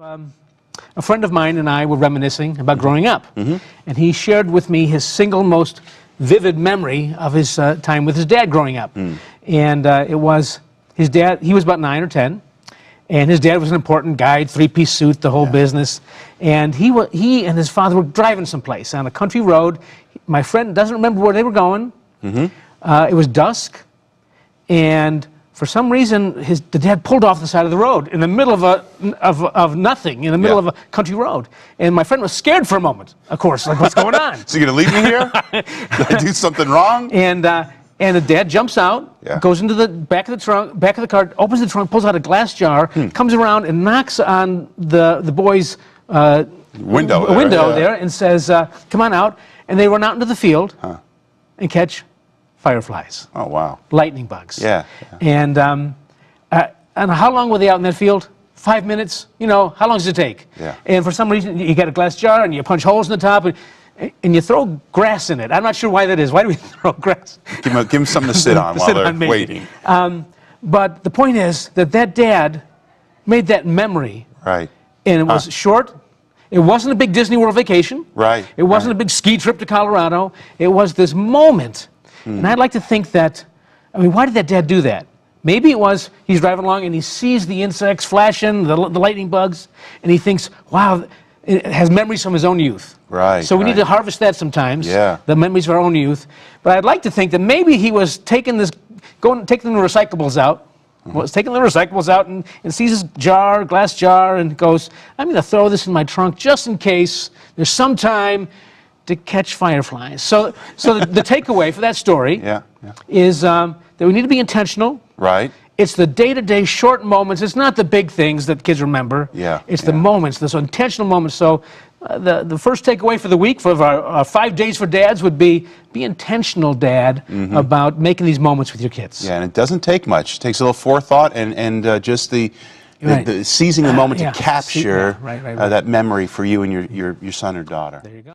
A friend of mine and I were reminiscing about growing up, and he shared with me his single most vivid memory of his time with his dad growing up. And it was his dad. He was about 9 or 10, and his dad was an important guy, three-piece suit, the whole business. And he and his father were driving someplace on a country road. My friend doesn't remember where they were going. It was dusk, and for some reason, the dad pulled off the side of the road in the middle of nothing, in the middle of a country road. And my friend was scared for a moment, of course, like, what's going on? So you're going to leave me here? Did I do something wrong? And the dad jumps out, goes into the back of the car, opens the trunk, pulls out a glass jar, comes around and knocks on the boy's window there and says, come on out. And they run out into the field and catch fireflies. Oh, wow. Lightning bugs. Yeah. And how long were they out in that field? 5 minutes? You know, how long does it take? Yeah. And for some reason, you get a glass jar and you punch holes in the top and you throw grass in it. I'm not sure why that is. Why do we throw grass? Give them something to sit on while they're waiting. But the point is that dad made that memory. Right. And it was short. It wasn't a big Disney World vacation. Right. It wasn't a big ski trip to Colorado. It was this moment. And I'd like to think that, I mean, why did that dad do that? Maybe it was he's driving along and he sees the insects flashing, the lightning bugs, and he thinks, wow, it has memories from his own youth. Right. So we need to harvest that sometimes, the memories of our own youth. But I'd like to think that maybe he was taking the recyclables out, and sees his glass jar, and goes, I'm going to throw this in my trunk just in case there's some time to catch fireflies. So the takeaway for that story is that we need to be intentional. Right. It's the day-to-day short moments. It's not the big things that kids remember. It's the moments, those intentional moments. So the first takeaway for the week, for our 5 days for dads, would be intentional, Dad, about making these moments with your kids. Yeah, and it doesn't take much. It takes a little forethought and just the seizing the moment to capture that memory for you and your son or daughter. There you go.